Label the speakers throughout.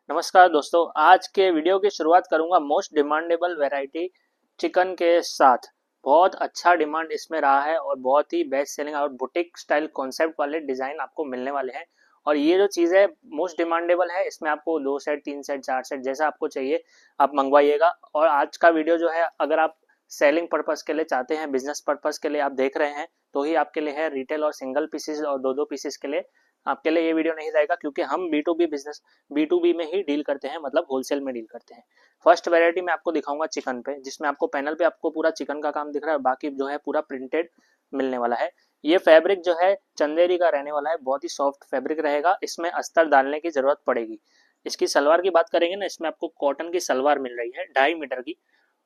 Speaker 1: नमस्कार दोस्तों, आज के वीडियो की शुरुआत करूंगा मोस्ट डिमांडेबल वैरायटी चिकन के साथ। बहुत अच्छा डिमांड इसमें रहा है और बहुत ही बेस्ट सेलिंग और बुटीक स्टाइल कॉन्सेप्ट वाले डिज़ाइन आपको मिलने वाले हैं। और ये जो चीज़ है मोस्ट डिमांडेबल है, इसमें आपको 2 सेट 3 सेट 4 सेट जैसा आपको चाहिए आप मंगवाइएगा। और आज का वीडियो जो है, अगर आप सेलिंग पर्पज़ के लिए चाहते हैं, बिजनेस पर्पज़ के लिए आप देख रहे हैं, तो ही आपके लिए है। रिटेल और सिंगल पीसेस और दो दो पीसेस के लिए आपके लिए ये वीडियो नहीं रहेगा, क्योंकि हम B2B बिजनेस B2B में ही डील करते हैं, मतलब होलसेल में डील करते हैं। फर्स्ट वैरायटी मैं आपको दिखाऊंगा चिकन पे, जिसमें आपको पैनल पे आपको पूरा चिकन का काम दिख रहा है, बाकी जो है पूरा प्रिंटेड मिलने वाला है। ये फैब्रिक जो है चंदेरी का रहने वाला है, बहुत ही सॉफ्ट फैब्रिक रहेगा। इसमें अस्तर डालने की जरूरत पड़ेगी। इसकी सलवार की बात करेंगे ना, इसमें आपको कॉटन की सलवार मिल रही है 2.5 मीटर की,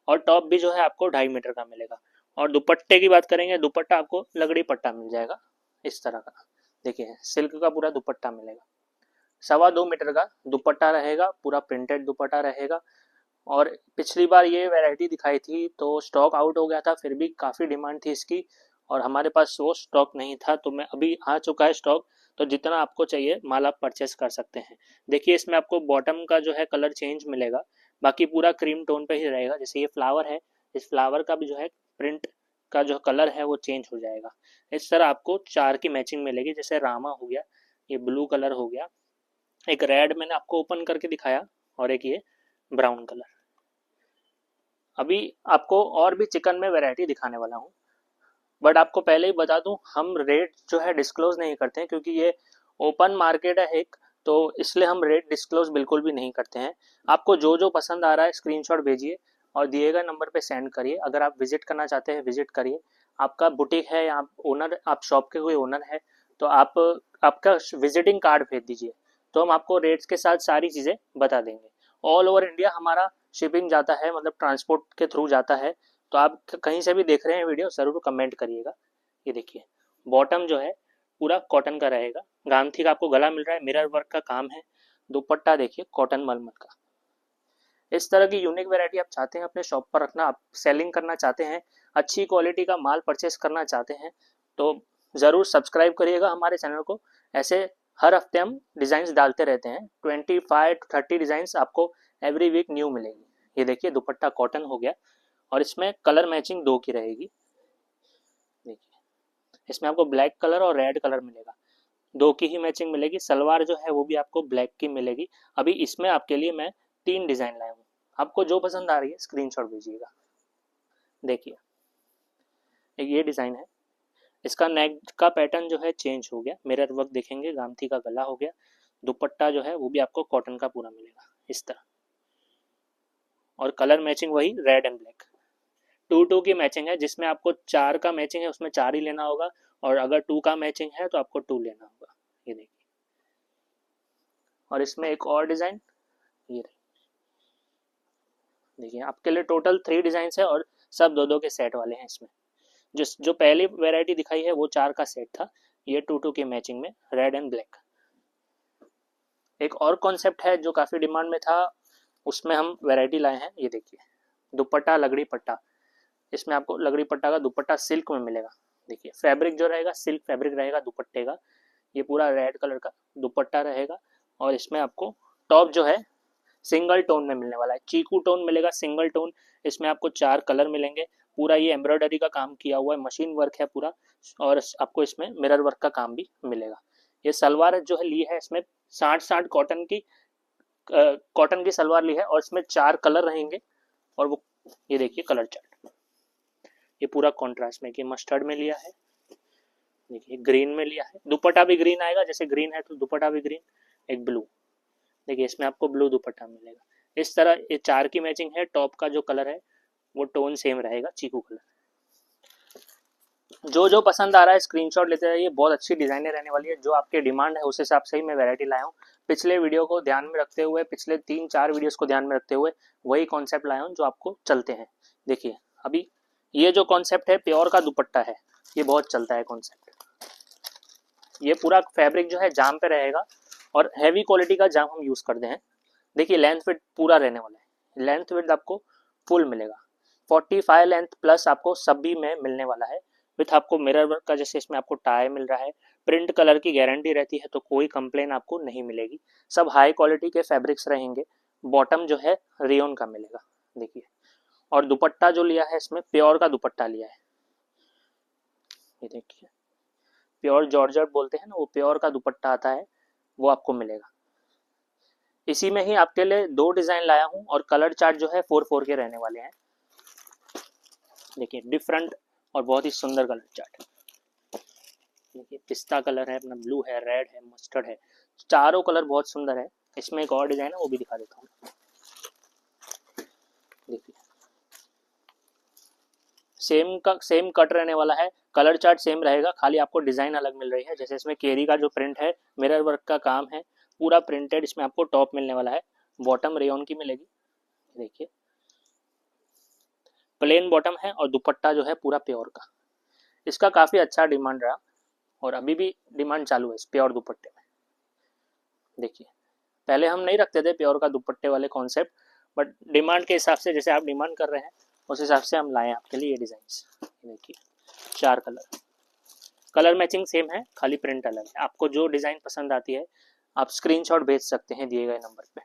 Speaker 1: और टॉप भी जो है आपको 2.5 मीटर का मिलेगा। और दुपट्टे की बात करेंगे, दुपट्टा आपको लगड़ी पट्टा मिल जाएगा इस तरह का। देखिए, सिल्क का पूरा दुपट्टा मिलेगा। 2.25 मीटर का दुपट्टा रहेगा, पूरा प्रिंटेड दुपट्टा रहेगा। और पिछली बार ये वैरायटी दिखाई थी तो स्टॉक आउट हो गया था, फिर भी काफ़ी डिमांड थी इसकी और हमारे पास वो स्टॉक नहीं था, तो मैं अभी आ चुका है स्टॉक। तो जितना आपको चाहिए माल आप परचेस कर सकते हैं। देखिए, इसमें आपको बॉटम का जो है कलर चेंज मिलेगा, बाकी पूरा क्रीम टोन पे ही रहेगा। जैसे ये फ्लावर है, इस फ्लावर का भी जो है प्रिंट का जो कलर है वो चेंज हो जाएगा। इस तरह आपको 4 की मैचिंग मिलेगी, जैसे रामा हो गया, ये ब्लू कलर हो गया, एक रेड मैंने आपको ओपन करके दिखाया, और एक ये ब्राउन कलर। अभी आपको और भी चिकन में वैरायटी दिखाने वाला हूँ, बट आपको पहले ही बता दूं, हम रेट जो है डिस्क्लोज नहीं करते हैं, क्योंकि ये ओपन मार्केट है एक, तो इसलिए हम रेट डिस्क्लोज बिल्कुल भी नहीं करते हैं। आपको जो जो पसंद आ रहा है स्क्रीनशॉट भेजिए और दिए गए नंबर पे सेंड करिए। अगर आप विजिट करना चाहते हैं विजिट करिए। आपका बुटीक है या आप ओनर, आप शॉप के कोई ओनर है, तो आप आपका विजिटिंग कार्ड भेज दीजिए, तो हम आपको रेट्स के साथ सारी चीज़ें बता देंगे। ऑल ओवर इंडिया हमारा शिपिंग जाता है, मतलब ट्रांसपोर्ट के थ्रू जाता है। तो आप कहीं से भी देख रहे हैं वीडियो, ज़रूर कमेंट करिएगा। ये देखिए, बॉटम जो है पूरा कॉटन का रहेगा, गांथी का आपको गला मिल रहा है, मिरर वर्क का काम है। दुपट्टा देखिए कॉटन मलमल का। इस तरह की यूनिक वैरायटी आप चाहते हैं अपने शॉप पर रखना, आप सेलिंग करना चाहते हैं, अच्छी क्वालिटी का माल परचेस करना चाहते हैं, तो ज़रूर सब्सक्राइब करिएगा हमारे चैनल को। ऐसे हर हफ्ते हम डिज़ाइंस डालते रहते हैं, 25 to 30 डिज़ाइंस आपको एवरी वीक न्यू मिलेंगी। ये देखिए, दुपट्टा कॉटन हो गया और इसमें कलर मैचिंग 2 की रहेगी। देखिए, इसमें आपको ब्लैक कलर और रेड कलर मिलेगा, 2 की ही मैचिंग मिलेगी। सलवार जो है वो भी आपको ब्लैक की मिलेगी। अभी इसमें आपके लिए मैं 3 डिज़ाइन लाया हूँ, आपको जो पसंद आ रही है स्क्रीनशॉट भेजिएगा। देखिए, एक ये डिज़ाइन है, इसका नेक का पैटर्न जो है चेंज हो गया, मिरर वर्क देखेंगे, गांथी का गला हो गया। दुपट्टा जो है वो भी आपको कॉटन का पूरा मिलेगा इस तरह, और कलर मैचिंग वही रेड एंड ब्लैक। 2 की मैचिंग है, जिसमें आपको 4 का मैचिंग है उसमें 4 ही लेना होगा, और अगर 2 का मैचिंग है तो आपको 2 लेना होगा। ये देखिए, और इसमें एक और डिज़ाइन, ये देखिए, आपके लिए टोटल 3 डिज़ाइन है और सब 2 के सेट वाले हैं। इसमें जो पहली वैरायटी दिखाई है वो 4 का सेट था, ये 2 की मैचिंग में रेड एंड ब्लैक। एक और कॉन्सेप्ट है जो काफ़ी डिमांड में था, उसमें हम वैरायटी लाए हैं। ये देखिए, दुपट्टा लगड़ी पट्टा, इसमें आपको लगड़ी पट्टा का दुपट्टा सिल्क में मिलेगा। देखिए, फैब्रिक जो रहेगा सिल्क फैब्रिक रहेगा दुपट्टे का। ये पूरा रेड कलर का दुपट्टा रहेगा, और इसमें आपको टॉप जो है सिंगल टोन में मिलने वाला है, चीकू टोन मिलेगा, सिंगल टोन। इसमें आपको 4 कलर मिलेंगे। पूरा ये एम्ब्रॉयडरी का काम किया हुआ है, मशीन वर्क है पूरा, और आपको इसमें मिरर वर्क का काम भी मिलेगा। ये सलवार जो है ली है, इसमें 60 कॉटन की सलवार ली है, और इसमें 4 कलर रहेंगे। और वो ये देखिए कलर चार्ट, ये पूरा कॉन्ट्रास्ट में कि मस्टर्ड में लिया है, देखिए ग्रीन में लिया है, दुपट्टा भी ग्रीन आएगा, जैसे ग्रीन है तो दुपट्टा भी ग्रीन। एक ब्लू, देखिए इसमें आपको ब्लू दुपट्टा मिलेगा। इस तरह ये 4 की मैचिंग है। टॉप का जो कलर है वो टोन सेम रहेगा, चीकू कलर। जो जो पसंद आ रहा है स्क्रीनशॉट लेते रहिए, बहुत अच्छी डिजाइनें रहने वाली है। जो आपके डिमांड है उस हिसाब से ही मैं वैरायटी लाया हूँ। पिछले वीडियो को ध्यान में रखते हुए, पिछले 3-4 वीडियोस को ध्यान में रखते हुए वही कॉन्सेप्ट लाया हूँ जो आपको चलते हैं। देखिए, अभी ये जो कॉन्सेप्ट है प्योर का दुपट्टा है, ये बहुत चलता है कॉन्सेप्ट। ये पूरा फैब्रिक जो है जाम पे रहेगा, और हैवी क्वालिटी का जाम हम यूज करते हैं। देखिए, लेंथ विड्थ पूरा रहने वाला है, लेंथ विड्थ आपको फुल मिलेगा। 45 लेंथ प्लस आपको सभी में मिलने वाला है। विथ आपको मिरर वर्क का जैसे इसमें आपको टाई मिल रहा है, प्रिंट कलर की गारंटी रहती है, तो कोई कंप्लेन आपको नहीं मिलेगी। सब हाई क्वालिटी के फैब्रिक्स रहेंगे। बॉटम जो है रेयन का मिलेगा, देखिए। और दुपट्टा जो लिया है इसमें प्योर का दुपट्टा लिया है, ये देखिए, प्योर जॉर्जेट बोलते हैं ना, वो प्योर का दुपट्टा आता है, वो आपको मिलेगा। इसी में ही आपके लिए 2 डिजाइन लाया हूँ और कलर चार्ट जो है 4-4 के रहने वाले हैं। देखिए डिफरेंट और बहुत ही सुंदर कलर चार्ट। देखिए पिस्ता कलर है, अपना ब्लू है, रेड है, मस्टर्ड है, चारों कलर बहुत सुंदर है। इसमें एक और डिजाइन है, वो भी दिखा देता हूँ। देखिए सेम कट रहने वाला है, कलर चार्ट सेम रहेगा, खाली आपको डिजाइन अलग मिल रही है। जैसे इसमें केरी का जो प्रिंट है, मिरर वर्क का काम है, पूरा प्रिंटेड इसमें आपको टॉप मिलने वाला है। बॉटम रेयन की मिलेगी, देखिए प्लेन बॉटम है और दुपट्टा जो है पूरा प्योर का। इसका काफी अच्छा डिमांड रहा और अभी भी डिमांड चालू है इस प्योर दुपट्टे में। देखिए पहले हम नहीं रखते थे प्योर का दुपट्टे वाले कॉन्सेप्ट, बट डिमांड के हिसाब से, जैसे आप डिमांड कर रहे हैं उस हिसाब से हम लाए आपके लिए ये डिजाइन। देखिए 4 कलर मैचिंग सेम है, खाली प्रिंट अलग है। आपको जो डिजाइन पसंद आती है आप स्क्रीनशॉट भेज सकते हैं दिए गए नंबर पे।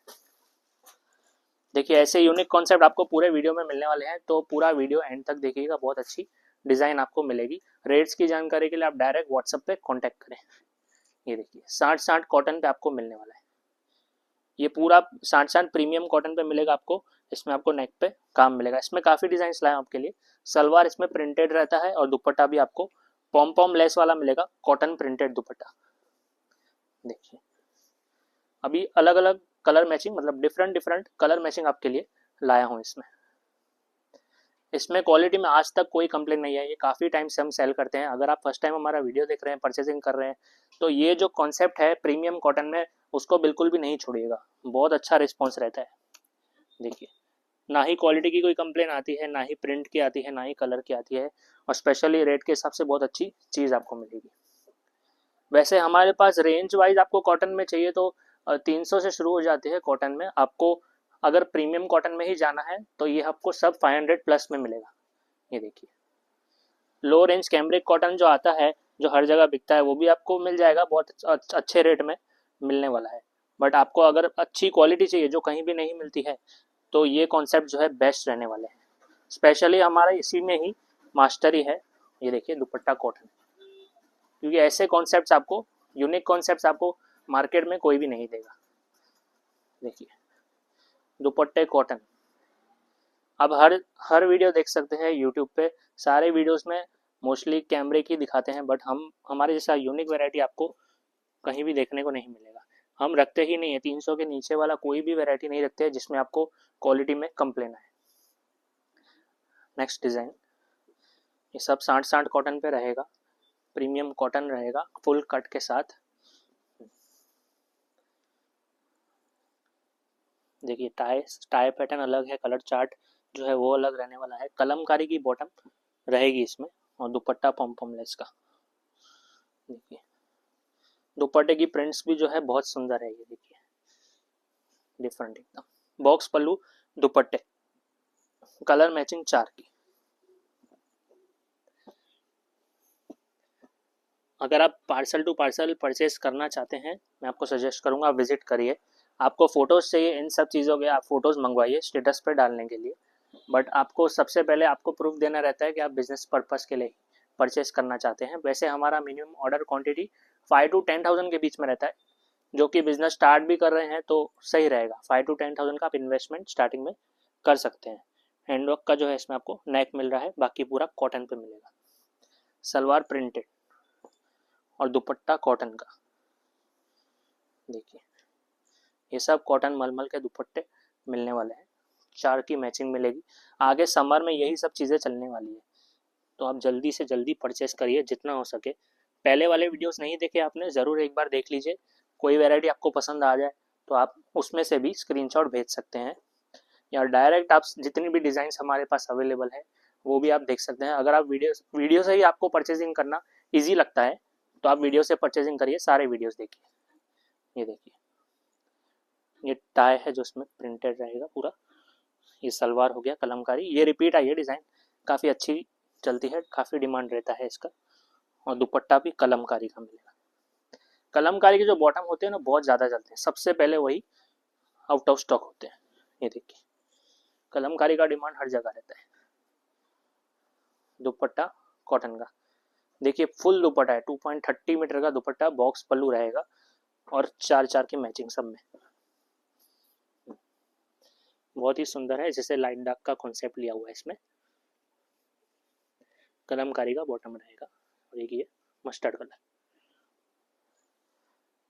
Speaker 1: देखिए ऐसे यूनिक कॉन्सेप्ट आपको पूरे वीडियो में मिलने वाले हैं, तो पूरा वीडियो एंड तक देखिएगा, बहुत अच्छी डिजाइन आपको मिलेगी। रेट्स की जानकारी के लिए आप डायरेक्ट व्हाट्सएप पे कांटेक्ट करें। ये देखिए 60 कॉटन पे आपको मिलने वाला है, ये पूरा 60 प्रीमियम कॉटन पे मिलेगा आपको। इसमें आपको नेक पे काम मिलेगा। इसमें काफी डिजाइन लाए आपके लिए। सलवार इसमें प्रिंटेड रहता है और दुपट्टा भी आपको पॉम पॉम लेस वाला मिलेगा, कॉटन प्रिंटेड दुपट्टा। देखिए अभी अलग अलग कलर मैचिंग, मतलब डिफरेंट कलर मैचिंग आपके लिए लाया हूँ इसमें। इसमें क्वालिटी में आज तक कोई कंप्लेन नहीं है, ये काफ़ी टाइम से हम सेल करते हैं। अगर आप फर्स्ट टाइम हमारा वीडियो देख रहे हैं, परचेसिंग कर रहे हैं, तो ये जो कॉन्सेप्ट है प्रीमियम कॉटन में, उसको बिल्कुल भी नहीं छोड़िएगा, बहुत अच्छा रिस्पॉन्स रहता है। देखिए ना ही क्वालिटी की कोई कंप्लेन आती है, ना ही प्रिंट की आती है, ना ही कलर की आती है, और स्पेशली रेट के हिसाब से बहुत अच्छी चीज़ आपको मिलेगी। वैसे हमारे पास रेंज वाइज आपको कॉटन में चाहिए तो 300 से शुरू हो जाती है कॉटन में। आपको अगर प्रीमियम कॉटन में ही जाना है तो ये आपको सब 500 प्लस में मिलेगा। ये देखिए लो रेंज कैम्ब्रिक कॉटन जो आता है, जो हर जगह बिकता है, वो भी आपको मिल जाएगा, बहुत अच्छे रेट में मिलने वाला है। बट आपको अगर अच्छी क्वालिटी चाहिए जो कहीं भी नहीं मिलती है, तो ये कॉन्सेप्ट जो है बेस्ट रहने वाले हैं। स्पेशली हमारा इसी में ही मास्टरी है। ये देखिए दुपट्टा कॉटन, क्योंकि ऐसे कॉन्सेप्ट्स आपको, यूनिक कॉन्सेप्ट्स आपको मार्केट में कोई भी नहीं देगा। देखिए दुपट्टे कॉटन, अब हर वीडियो देख सकते हैं यूट्यूब पे, सारे वीडियोस में मोस्टली कैमरे की दिखाते हैं, बट हमारे जैसा यूनिक वैरायटी आपको कहीं भी देखने को नहीं मिलेगा। हम रखते ही नहीं है, 300 के नीचे वाला कोई भी वैरायटी नहीं रखते हैं जिसमें आपको क्वालिटी में कंप्लेन आए। नेक्स्ट डिज़ाइन, ये सब 60 कॉटन पे रहेगा, प्रीमियम कॉटन रहेगा फुल कट के साथ। देखिए टाई पैटर्न अलग है, कलर चार्ट जो है वो अलग रहने वाला है। कलमकारी की बॉटम रहेगी इसमें और दुपट्टा पॉम पॉम लेस का। देखिए दुपट्टे की प्रिंट्स भी जो है बहुत सुंदर है, ये देखिए डिफरेंट एकदम। बॉक्स पल्लू दुपट्टे, कलर मैचिंग 4 की। अगर आप पार्सल टू पार्सल परचेस करना चाहते हैं, मैं आपको सजेस्ट करूंगा आप विजिट करिए। आपको फोटोज चाहिए इन सब चीज़ों के, आप फोटोज मंगवाइए स्टेटस पे डालने के लिए। बट आपको सबसे पहले आपको प्रूफ देना रहता है कि आप बिजनेस पर्पस के लिए परचेस करना चाहते हैं। वैसे हमारा मिनिमम ऑर्डर क्वांटिटी 5 to 10,000 के बीच में रहता है, जो कि बिजनेस स्टार्ट भी कर रहे हैं तो सही रहेगा। 5 to 10,000 का आप इन्वेस्टमेंट स्टार्टिंग में कर सकते हैं। हैंडवर्क का जो है इसमें आपको नेक मिल रहा है, बाकी पूरा कॉटन पे मिलेगा। सलवार प्रिंटेड और दुपट्टा कॉटन का। देखिए ये सब कॉटन मलमल के दुपट्टे मिलने वाले हैं, 4 की मैचिंग मिलेगी। आगे समर में यही सब चीज़ें चलने वाली है, तो आप जल्दी से जल्दी परचेस करिए जितना हो सके। पहले वाले वीडियोस नहीं देखे आपने, ज़रूर एक बार देख लीजिए। कोई वैरायटी आपको पसंद आ जाए तो आप उसमें से भी स्क्रीनशॉट भेज सकते हैं, या डायरेक्ट आप जितनी भी डिज़ाइंस हमारे पास अवेलेबल है वो भी आप देख सकते हैं। अगर आप वीडियो से ही आपको परचेजिंग करना ईजी लगता है तो आप वीडियो से परचेजिंग करिए, सारे वीडियोस देखिए। ये देखिए ये टाई है जो इसमें प्रिंटेड रहेगा पूरा। ये सलवार हो गया कलमकारी, ये रिपीट आई है डिज़ाइन, काफ़ी अच्छी चलती है, काफ़ी डिमांड रहता है इसका। और दुपट्टा भी कलमकारी का मिलेगा। कलमकारी के जो बॉटम होते हैं ना बहुत ज़्यादा चलते हैं, सबसे पहले वही आउट ऑफ स्टॉक होते हैं। ये देखिए कलमकारी का डिमांड हर जगह रहता है। दुपट्टा कॉटन का देखिए, फुल दुपट्टा है, 2.30 मीटर का दुपट्टा, बॉक्स पल्लू रहेगा और 4-4 की मैचिंग सब में। बहुत ही सुंदर है, जैसे लाइट डार्क का कॉन्सेप्ट लिया हुआ है इसमें। कलमकारी का बॉटम रहेगा और एक ये मस्टर्ड कलर।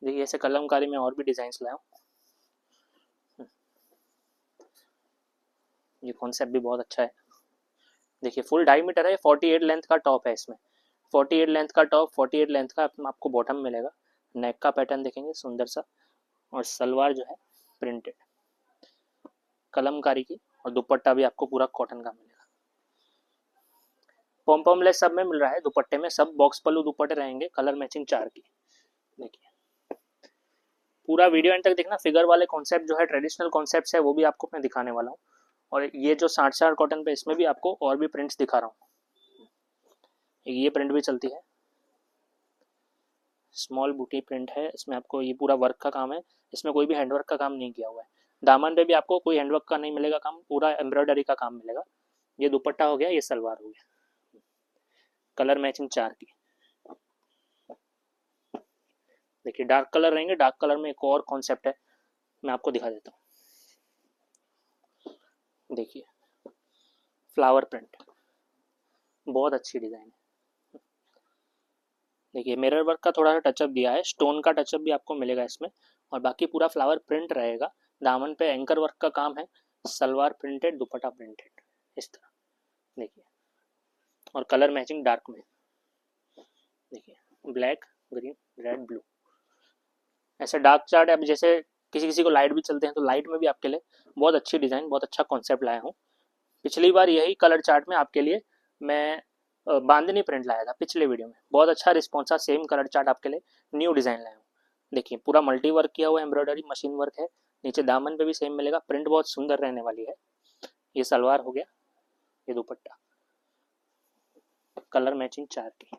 Speaker 1: देखिए ऐसे कलमकारी में और भी डिजाइन लाया हूँ। ये कॉन्सेप्ट भी बहुत अच्छा है। देखिए फुल 2.5 मीटर है, 48 लेंथ का टॉप है इसमें, 48 लेंथ का टॉप, 48 लेंथ का आपको बॉटम मिलेगा। नेक का पैटर्न देखेंगे सुंदर सा, और सलवार जो है प्रिंटेड कलमकारी की, और दुपट्टा भी आपको पूरा कॉटन का मिलेगा। पॉम पॉम लेस सब में मिल रहा है, दुपट्टे में सब बॉक्स पल्लू दुपट्टे रहेंगे, कलर मैचिंग 4 की। देखिए पूरा वीडियो एंड तक देखना। फिगर वाले कॉन्सेप्ट जो है ट्रेडिशनल कॉन्सेप्ट है वो भी आपको मैं दिखाने वाला हूँ, और ये जो 60 कॉटन पे इसमें भी आपको और भी प्रिंट्स दिखा रहा हूँ। ये प्रिंट भी चलती है, स्मॉल बूटी प्रिंट है, इसमें आपको ये पूरा वर्क का काम है, इसमें कोई भी हैंडवर्क का काम नहीं किया हुआ है। दामन पे भी आपको कोई हैंडवर्क का नहीं मिलेगा काम, पूरा एम्ब्रॉयडरी का काम मिलेगा। ये दुपट्टा हो गया, ये सलवार हो गया, कलर मैचिंग 4 की। देखिए डार्क कलर रहेंगे, डार्क कलर में एक और कॉन्सेप्ट है, मैं आपको दिखा देता हूँ। देखिए फ्लावर प्रिंट, बहुत अच्छी डिजाइन है। देखिए मिरर वर्क का थोड़ा सा टचअप दिया है, स्टोन का टचअप भी आपको मिलेगा इसमें, और बाकी पूरा फ्लावर प्रिंट रहेगा। दामन पे एंकर वर्क का काम है, सलवार प्रिंटेड, दुपट्टा प्रिंटेड, इस तरह देखिए, और कलर मैचिंग डार्क में। देखिए ब्लैक, ग्रीन, रेड, ब्लू, ऐसे डार्क चार्ट। अब जैसे किसी किसी को लाइट भी चलते हैं तो लाइट में भी आपके लिए बहुत अच्छी डिजाइन, बहुत अच्छा कॉन्सेप्ट लाया हूँ। पिछली बार यही कलर चार्ट में आपके लिए मैं बांधनी प्रिंट लाया था पिछले वीडियो में, बहुत अच्छा रिस्पॉन्स था। सेम कलर चार्ट आपके लिए न्यू डिजाइन लाया हूँ। देखिए पूरा मल्टी वर्क किया हुआ एम्ब्रॉयडरी मशीन वर्क है, नीचे दामन पे भी सेम मिलेगा, प्रिंट बहुत सुंदर रहने वाली है। ये सलवार हो गया, ये दुपट्टा, कलर मैचिंग 4 की।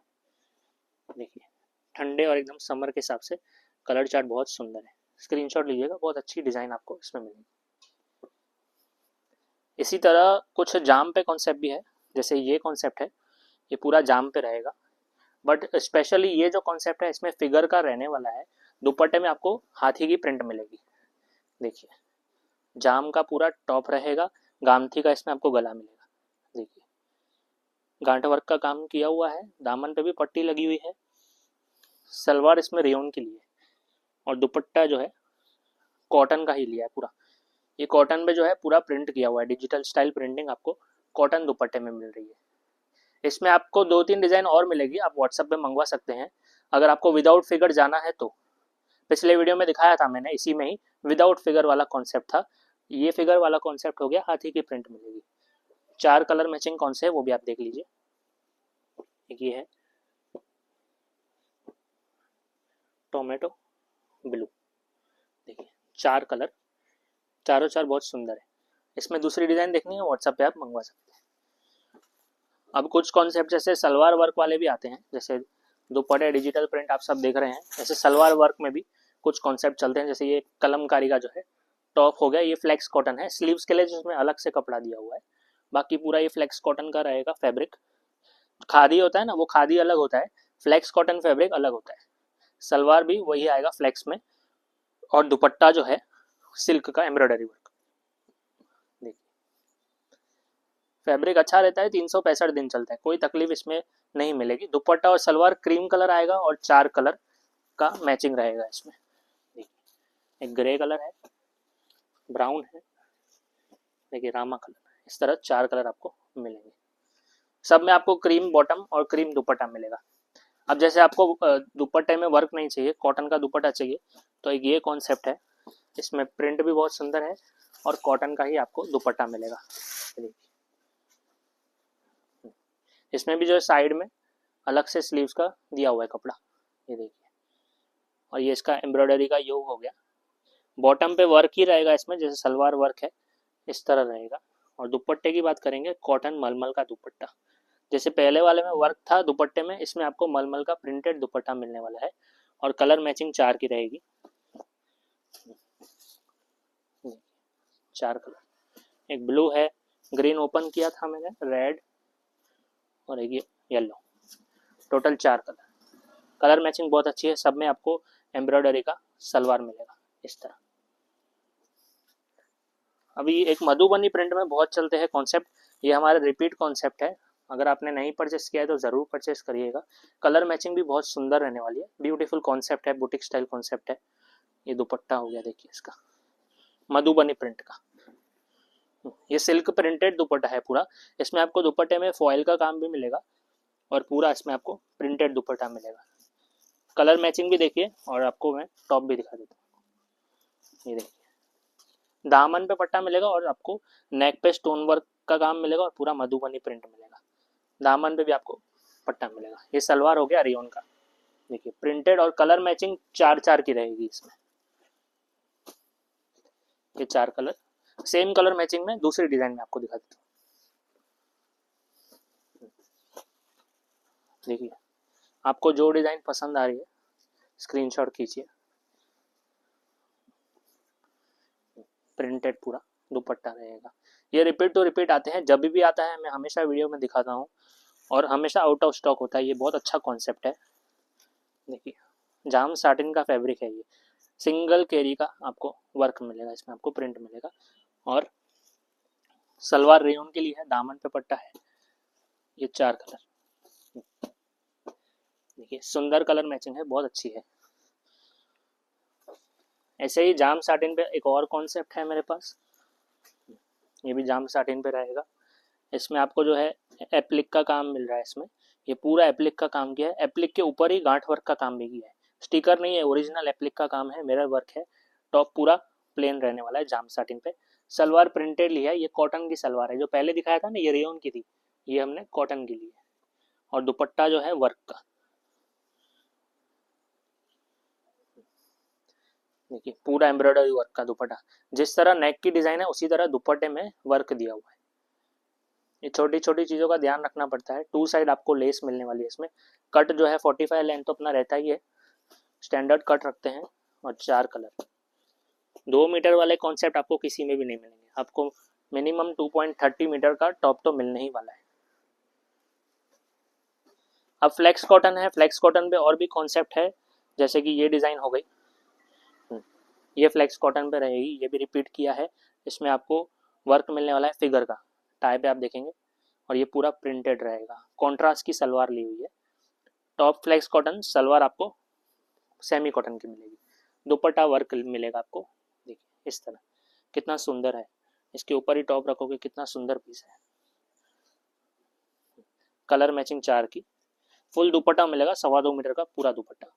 Speaker 1: देखिए ठंडे और एकदम समर के हिसाब से कलर चार्ट बहुत सुंदर है, स्क्रीनशॉट लीजिएगा, बहुत अच्छी डिजाइन आपको इसमें मिलेगी। इसी तरह कुछ जाम पे कॉन्सेप्ट भी है, जैसे ये कॉन्सेप्ट है, ये पूरा जाम पे रहेगा, बट स्पेशली ये जो कॉन्सेप्ट है इसमें फिगर का रहने वाला है। दुपट्टे में आपको हाथी की प्रिंट मिलेगी। देखिए जाम का पूरा टॉप रहेगा, गामथी का इसमें आपको गला मिलेगा। देखिए गांठ वर्क का काम किया हुआ है, दामन पे भी पट्टी लगी हुई है, सलवार इसमें रेयन के लिए, और दुपट्टा जो है कॉटन का ही लिया है पूरा। ये कॉटन पे जो है पूरा प्रिंट किया हुआ है, डिजिटल स्टाइल प्रिंटिंग आपको कॉटन दुपट्टे में मिल रही है। इसमें आपको 2-3 डिजाइन और मिलेगी, आप व्हाट्सएप पे मंगवा सकते हैं अगर आपको विदाउट फिगर जाना है तो। पिछले वीडियो में दिखाया था मैंने, इसी में ही विदाउट फिगर वाला कॉन्सेप्ट था। ये फिगर वाला कॉन्सेप्ट हो गया, हाथी की प्रिंट मिलेगी। 4 कलर मैचिंग कौन से है वो भी आप देख लीजिए। एक ये है टोमेटो ब्लू, देखिए 4 कलर, चारों 4 बहुत सुंदर है। इसमें दूसरी डिजाइन देखनी है व्हाट्सएप पे आप मंगवा सकते हैं। अब कुछ कॉन्सेप्ट जैसे सलवार वर्क वाले भी आते हैं, जैसे दुपट्टे डिजिटल प्रिंट आप सब देख रहे हैं, ऐसे सलवार वर्क में भी कुछ कॉन्सेप्ट चलते हैं। जैसे ये कलमकारी का जो है टॉप हो गया, ये फ्लेक्स कॉटन है, स्लीव्स के लिए जिसमें अलग से कपड़ा दिया हुआ है, बाकी पूरा ये फ्लेक्स कॉटन का रहेगा फैब्रिक। खादी होता है ना, वो खादी अलग होता है, फ्लेक्स कॉटन फैब्रिक अलग होता है। सलवार भी वही आएगा फ्लेक्स में, और दुपट्टा जो है सिल्क का एम्ब्रॉयडरी वर्क। देखिए फैब्रिक अच्छा रहता है, 365 दिन चलता है, कोई तकलीफ इसमें नहीं मिलेगी। दुपट्टा और सलवार क्रीम कलर आएगा और 4 कलर का मैचिंग रहेगा इसमें। देखिए एक ग्रे कलर है, ब्राउन है, देखिए रामा कलर, इस तरह 4 कलर आपको मिलेंगे। सब में आपको क्रीम बॉटम और क्रीम दुपट्टा मिलेगा। अब जैसे आपको दुपट्टे में वर्क नहीं चाहिए, कॉटन का दुपट्टा चाहिए, तो एक ये कॉन्सेप्ट है, इसमें प्रिंट भी बहुत सुंदर है और कॉटन का ही आपको दुपट्टा मिलेगा। इसमें भी जो है साइड में अलग से स्लीव्स का दिया हुआ है कपड़ा, ये देखिए, और ये इसका एम्ब्रॉयडरी का योग हो गया। बॉटम पे वर्क ही रहेगा इसमें, जैसे सलवार वर्क है इस तरह रहेगा। और दुपट्टे की बात करेंगे, कॉटन मलमल का दुपट्टा, जैसे पहले वाले में वर्क था दुपट्टे में, इसमें आपको मलमल का प्रिंटेड दुपट्टा मिलने वाला है और कलर मैचिंग 4 की रहेगी। 4 कलर, एक ब्लू है, ग्रीन ओपन किया था मैंने, रेड और एक ये yellow, total 4 colour. Colour matching बहुत अच्छी है, सब में आपको एम्ब्रॉयडरी का सलवार मिलेगा इस तरह। अभी एक मधुबनी प्रिंट में बहुत चलते हैं कॉन्सेप्ट, ये हमारा रिपीट कॉन्सेप्ट है, अगर आपने नहीं परचेस किया है तो ज़रूर परचेस करिएगा। कलर मैचिंग भी बहुत सुंदर रहने वाली है, ब्यूटीफुल कॉन्सेप्ट है, बुटीक स्टाइल कॉन्सेप्ट है। ये दुपट्टा हो गया, देखिए इसका मधुबनी प्रिंट का, ये सिल्क प्रिंटेड दुपट्टा है पूरा। इसमें आपको दुपट्टे में फॉइल का काम भी मिलेगा और पूरा इसमें आपको प्रिंटेड दुपट्टा मिलेगा। कलर मैचिंग भी देखिए और आपको मैं टॉप भी दिखा देता हूँ। ये देखिए दामन पे पट्टा मिलेगा और आपको नेक पे स्टोन वर्क का काम मिलेगा और पूरा मधुबनी प्रिंट मिलेगा। दामन पे भी आपको पट्टा मिलेगा। ये सलवार हो गया रियोन का, देखिए प्रिंटेड और कलर मैचिंग 4 की रहेगी इसमें। ये 4 कलर सेम कलर मैचिंग में दूसरी डिजाइन में आपको दिखा देता हूँ। देखिए आपको जो डिजाइन पसंद आ रही है स्क्रीनशॉट कीजिए। प्रिंटेड पूरा दुपट्टा रहेगा। ये रिपीट टू रिपीट आते हैं, जब भी आता है मैं हमेशा वीडियो में दिखाता हूँ और हमेशा आउट ऑफ स्टॉक होता है। ये बहुत अच्छा कॉन्सेप्ट है। देखिए जाम साटिन का फैब्रिक है, ये सिंगल कैरी का आपको वर्क मिलेगा, इसमें आपको प्रिंट मिलेगा और सलवार रेयन के लिए है, दामन पे पट्टा है। ये 4 कलर, देखिए सुंदर कलर मैचिंग है, बहुत अच्छी है। ऐसे ही जाम साटिन पे एक और कॉन्सेप्ट है मेरे पास, ये भी जाम साटिन पे रहेगा। इसमें आपको जो है एप्लिक का काम मिल रहा है, इसमें ये पूरा एप्लिक का काम किया है। एप्लिक के ऊपर ही गांठ वर्क का काम भी किया है, स्टिकर नहीं है, ओरिजिनल एप्लिक का काम है, मिरर वर्क है। टॉप पूरा प्लेन रहने वाला है जाम साटिन पे। सलवार प्रिंटेड ली है, ये कॉटन की सलवार है। जो पहले दिखाया था ना ये रेयन की थी, ये हमने कॉटन की ली है और दुपट्टा जो है वर्क का। देखिए पूरा एम्ब्रॉयडरी वर्क का दुपट्टा, जिस तरह नेक की डिजाइन है उसी तरह दुपट्टे में वर्क दिया हुआ है। ये छोटी छोटी चीज़ों का ध्यान रखना पड़ता है। 2 साइड आपको लेस मिलने वाली है इसमें। कट जो है 45 लेंथ तो अपना रहता ही है, स्टैंडर्ड कट रखते हैं। और 4 कलर, 2 मीटर वाले कॉन्सेप्ट आपको किसी में भी नहीं मिलेंगे। आपको मिनिमम 2.30 मीटर का टॉप तो मिलने ही वाला है। अब फ्लेक्स कॉटन है, फ्लेक्स कॉटन पे और भी कॉन्सेप्ट है, जैसे कि ये डिज़ाइन हो गई, ये फ्लेक्स कॉटन पे रहेगी, ये भी रिपीट किया है। इसमें आपको वर्क मिलने वाला है फिगर का, टाई पे आप देखेंगे और ये पूरा प्रिंटेड रहेगा। कॉन्ट्रास्ट की सलवार ली हुई है। टॉप फ्लेक्स कॉटन, सलवार आपको सेमी कॉटन की मिलेगी, दुपट्टा वर्क मिलेगा आपको। देखिए इस तरह कितना सुंदर है, इसके ऊपर ही टॉप रखोगे कितना सुंदर पीस है। कलर मैचिंग 4 की, फुल दुपट्टा मिलेगा, 2.25 मीटर का पूरा दुपट्टा।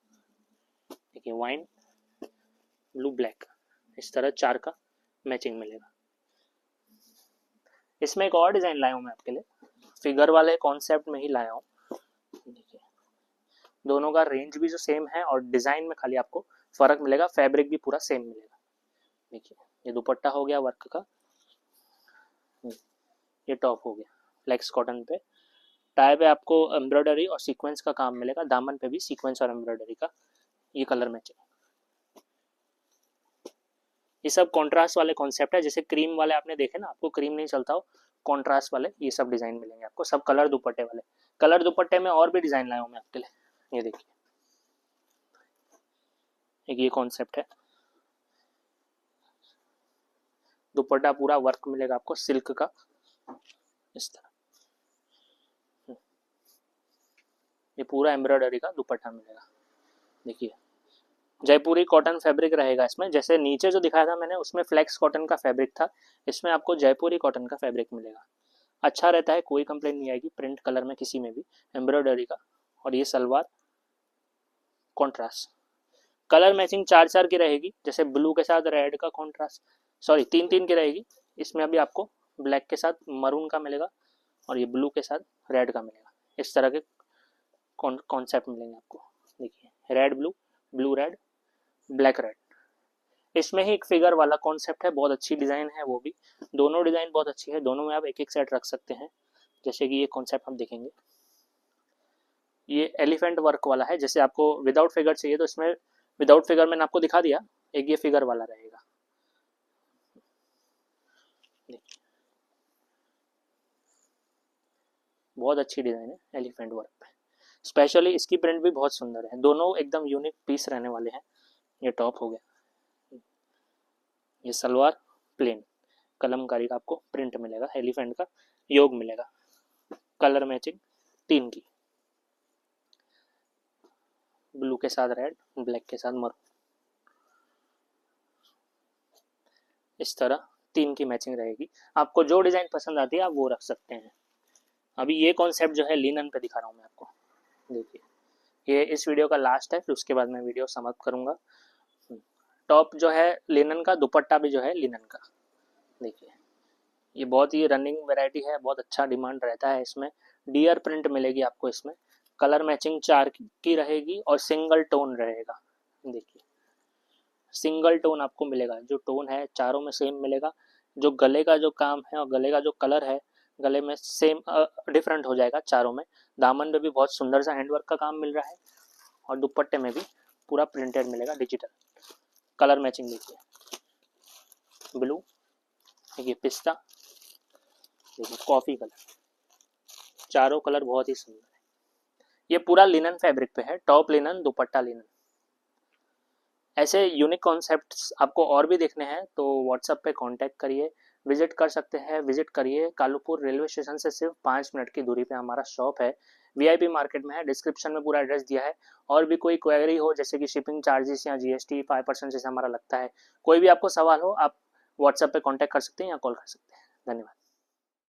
Speaker 1: देखिए वाइन ब्लू ब्लैक, इस तरह 4 का मैचिंग मिलेगा। इसमें एक और डिजाइन लाया हूँ मैं आपके लिए, फिगर वाले कॉन्सेप्ट में ही लाया हूँ। देखिए दोनों का रेंज भी जो सेम है और डिजाइन में खाली आपको फर्क मिलेगा, फैब्रिक भी पूरा सेम मिलेगा। देखिए ये दुपट्टा हो गया वर्क का, ये टॉप हो गया फ्लेक्स कॉटन पे। टाई पे आपको एम्ब्रॉयडरी और सीक्वेंस का काम मिलेगा, दामन पे भी सीक्वेंस और एम्ब्रॉयडरी का। ये कलर मैचिंग, ये सब कॉन्ट्रास्ट वाले कॉन्सेप्ट है। जैसे क्रीम वाले आपने देखे ना, आपको क्रीम नहीं चलता हो, कॉन्ट्रास्ट वाले ये सब डिजाइन मिलेंगे आपको, सब कलर दुपट्टे वाले। कलर दुपट्टे में और भी डिजाइन लाया हूँ मैं आपके लिए, ये देखिए एक ये कॉन्सेप्ट है। दुपट्टा पूरा वर्क मिलेगा आपको सिल्क का, इस तरह ये पूरा एम्ब्रॉयडरी का दुपट्टा मिलेगा। देखिए जयपुरी कॉटन फैब्रिक रहेगा इसमें। जैसे नीचे जो दिखाया था मैंने उसमें फ्लेक्स कॉटन का फैब्रिक था, इसमें आपको जयपुरी कॉटन का फैब्रिक मिलेगा। अच्छा रहता है, कोई कंप्लेन नहीं आएगी प्रिंट कलर में किसी में भी, एम्ब्रॉयडरी का। और ये सलवार कॉन्ट्रास्ट, कलर मैचिंग 4 की रहेगी। जैसे ब्लू के साथ रेड का कॉन्ट्रास्ट, सॉरी 3 की रहेगी। इसमें अभी आपको ब्लैक के साथ मरून का मिलेगा और ये ब्लू के साथ रेड का मिलेगा। इस तरह के कॉन्सेप्ट मिलेंगे आपको। देखिए red blue, blue red, black red. इसमें ही एक फिगर वाला कॉन्सेप्ट है, बहुत अच्छी डिजाइन है वो भी। दोनों डिजाइन बहुत अच्छी है, दोनों में आप एक एक सेट रख सकते हैं। जैसे कि ये कॉन्सेप्ट हम देखेंगे, ये एलिफेंट वर्क वाला है। जैसे आपको विदाउट फिगर चाहिए तो इसमें विदाउट फिगर मैंने आपको दिखा दिया, एक ये फिगर वाला रहेगा। बहुत अच्छी डिज़ाइन है एलिफेंट वर्क पे, स्पेशली इसकी प्रिंट भी बहुत सुंदर है, दोनों एकदम यूनिक पीस रहने वाले हैं। ये टॉप हो गया, ये सलवार प्लेन कलमकारी का आपको प्रिंट मिलेगा, एलिफेंट का योग मिलेगा, कलर मैचिंग 3 की, ब्लू के साथ रेड, ब्लैक के साथ मरून, इस तरह 3 की मैचिंग रहेगी। आपको जो डिज़ाइन पसंद आती है आप वो रख सकते हैं। अभी ये कॉन्सेप्ट जो है लिनन पे दिखा रहा हूँ मैं आपको, देखिए ये इस वीडियो का लास्ट है, फिर उसके बाद मैं वीडियो समाप्त करूँगा। टॉप जो है लिनन का, दुपट्टा भी जो है लिनन का, देखिए ये बहुत ही रनिंग वैरायटी है, बहुत अच्छा डिमांड रहता है इसमें। डियर प्रिंट मिलेगी आपको इसमें, कलर मैचिंग 4 की रहेगी और सिंगल टोन रहेगा। देखिए सिंगल टोन आपको मिलेगा, जो टोन है चारों में सेम मिलेगा। जो गले का जो काम है और गले का जो कलर है, गले में सेम डिफरेंट हो जाएगा चारों में। दामन में भी बहुत सुंदर सा हैंडवर्क का काम मिल रहा है और दुपट्टे में भी पूरा प्रिंटेड मिलेगा डिजिटल। कलर मैचिंग देखिए, ब्लू, देखिए पिस्ता, देखिए कॉफ़ी कलर, चारों कलर बहुत ही सुंदर है। ये पूरा लिनन फैब्रिक पे है, टॉप लिनन, दुपट्टा लिनन। ऐसे यूनिक कॉन्सेप्ट्स आपको और भी देखने हैं तो व्हाट्सएप पे कांटेक्ट करिए, विजिट कर सकते हैं, विजिट करिए। कालूपुर रेलवे स्टेशन से सिर्फ 5 मिनट की दूरी पे हमारा शॉप है, वीआईपी मार्केट में है, डिस्क्रिप्शन में पूरा एड्रेस दिया है। और भी कोई क्वेरी हो जैसे कि शिपिंग चार्जेस या जीएसटी 5% जैसे हमारा लगता है, कोई भी आपको सवाल हो आप व्हाट्सएप पे कांटेक्ट कर सकते हैं या कॉल कर सकते हैं। धन्यवाद।